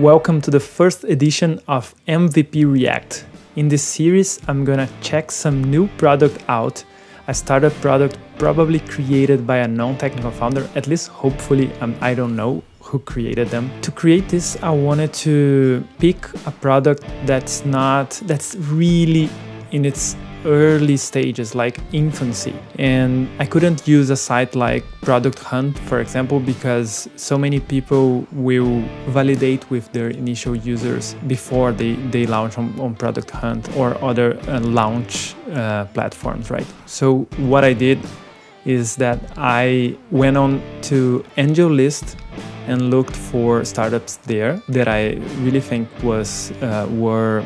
Welcome to the first edition of MVP React. In this series, I'm gonna check some new product out, a startup product probably created by a non-technical founder, at least hopefully, I don't know who created them. To create this, I wanted to pick a product that's really in its early stages, like infancy. And I couldn't use a site like Product Hunt, for example, because so many people will validate with their initial users before they launch on Product Hunt or other launch platforms, right? So what I did is that I went on to AngelList and looked for startups there that I really think were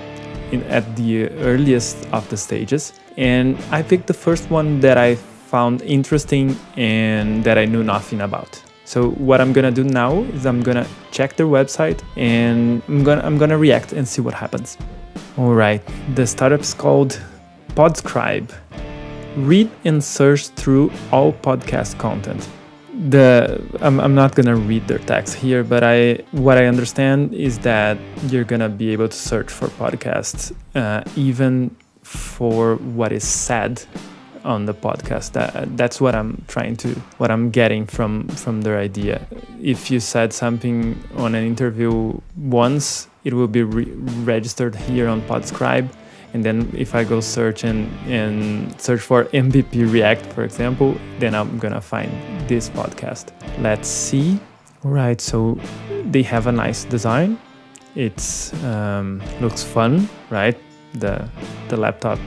at the earliest of the stages. And I picked the first one that I found interesting and that I knew nothing about. So what I'm gonna do now is I'm gonna check their website and I'm gonna react and see what happens. All right, the startup's called Podscribe. Read and search through all podcast content. I'm not gonna read their text here, but what I understand is that you're gonna be able to search for podcasts, even for what is said on the podcast. That's what I'm getting from their idea. If you said something on an interview once, it will be registered here on Podscribe. And then if I go search and search for MVP React, for example, then I'm gonna find this podcast. Let's see. All right, so they have a nice design. It's looks fun, right? The laptop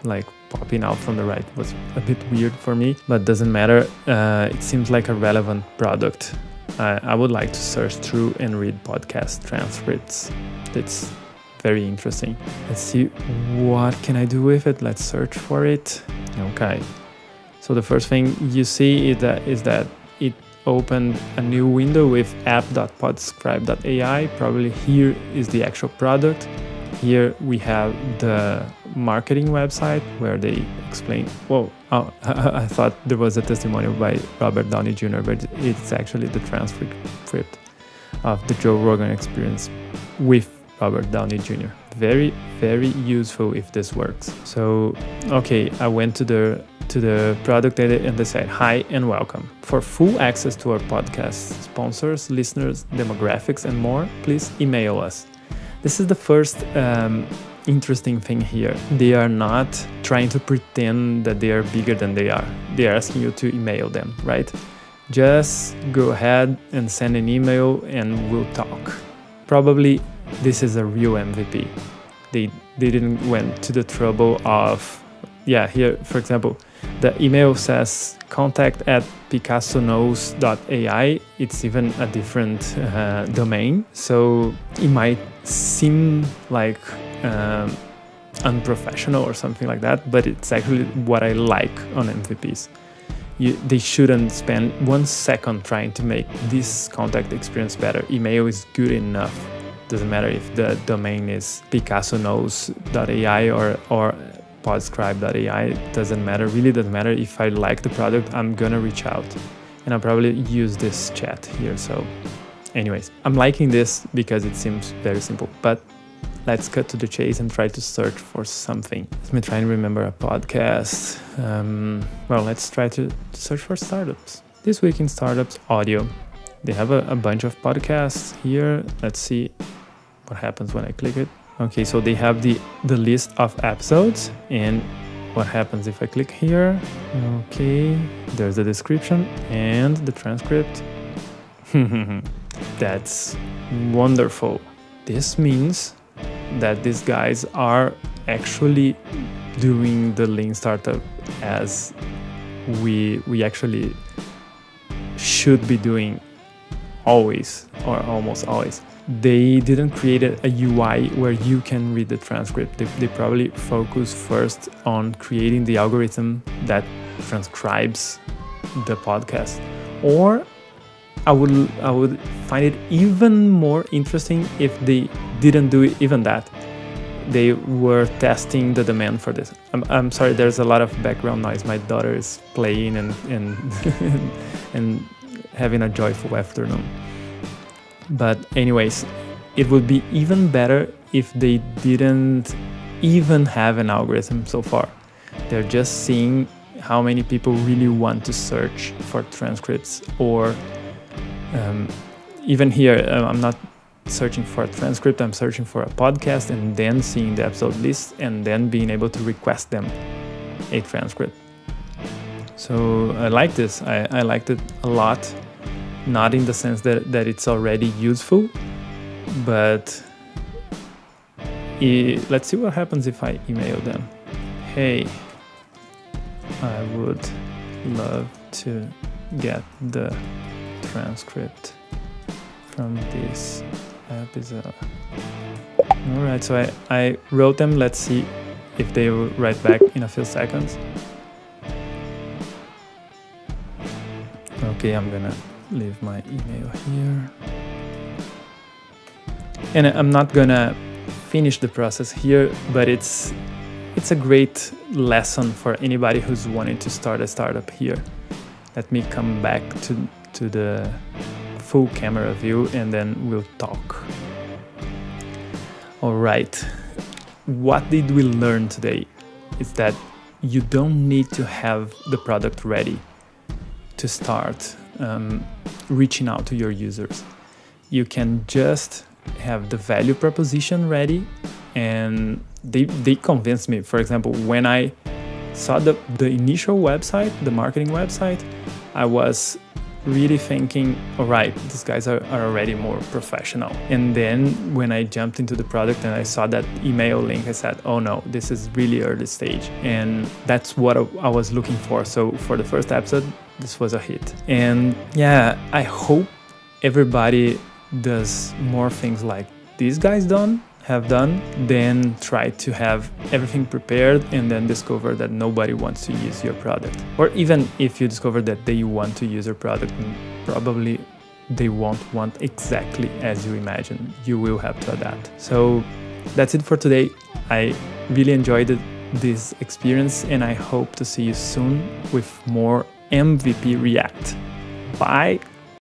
like popping out from the right was a bit weird for me, but doesn't matter. It seems like a relevant product. I would like to search through and read podcast transcripts. It's very interesting. Let's see, what can I do with it? Let's search for it. Okay. So the first thing you see is that it opened a new window with app.podscribe.ai. Probably here is the actual product. Here we have the marketing website where they explain, I thought there was a testimonial by Robert Downey Jr., but it's actually the transcript of the Joe Rogan Experience with Robert Downey Jr. Very, very useful if this works. So, okay, I went to the product and they said, hi and welcome. For full access to our podcast, sponsors, listeners, demographics, and more, please email us. This is the first interesting thing here. They are not trying to pretend that they are bigger than they are. They are asking you to email them, right? Just go ahead and send an email and we'll talk. Probably this is a real MVP. They didn't went to the trouble of, here, for example, the email says contact@picassoKnows.ai. It's even a different domain. So it might seem like unprofessional or something like that, but it's actually what I like on MVPs. They shouldn't spend 1 second trying to make this contact experience better. Email is good enough. Doesn't matter if the domain is picassoKnows.ai or podscribe.ai. Doesn't matter, really doesn't matter. If I like the product, I'm gonna reach out and I'll probably use this chat here. So anyways, I'm liking this because it seems very simple, but let's cut to the chase and try to search for something. Let me try and remember a podcast. Let's try to search for startups. This Week in Startups audio. They have a bunch of podcasts here. Let's see what happens when I click it. Okay, so they have the list of episodes and what happens if I click here. Okay, there's the description and the transcript. That's wonderful. This means that these guys are actually doing the lean startup as we actually should be doing always or almost always. They didn't create a UI where you can read the transcript. They probably focus first on creating the algorithm that transcribes the podcast. Or I would find it even more interesting if they didn't do even that. They were testing the demand for this. I'm sorry, there's a lot of background noise. My daughter is playing and and having a joyful afternoon. But anyways, it would be even better if they didn't even have an algorithm so far. They're just seeing how many people really want to search for transcripts, or even here, I'm not searching for a transcript, I'm searching for a podcast and then seeing the episode list and then being able to request them a transcript. So I like this. I liked it a lot. Not in the sense that it's already useful, but let's see what happens if I email them. Hey, I would love to get the transcript from this episode. Alright, so I wrote them. Let's see if they will write back in a few seconds. Okay, I'm gonna leave my email here. And I'm not gonna finish the process here, but it's a great lesson for anybody who's wanting to start a startup here. Let me come back to the full camera view and then we'll talk. All right, what did we learn today? Is that you don't need to have the product ready to start reaching out to your users. You can just have the value proposition ready, and they convinced me. For example, when I saw the initial website, the marketing website, I was really thinking, all right, these guys are already more professional. And then when I jumped into the product and I saw that email link, I said, oh no, this is really early stage. And that's what I was looking for. So for the first episode, this was a hit. And yeah, I hope everybody does more things like these guys have done, then try to have everything prepared and then discover that nobody wants to use your product. Or even if you discover that they want to use your product, probably they won't want exactly as you imagine. You will have to adapt. So that's it for today. I really enjoyed this experience and I hope to see you soon with more MVP React. Bye!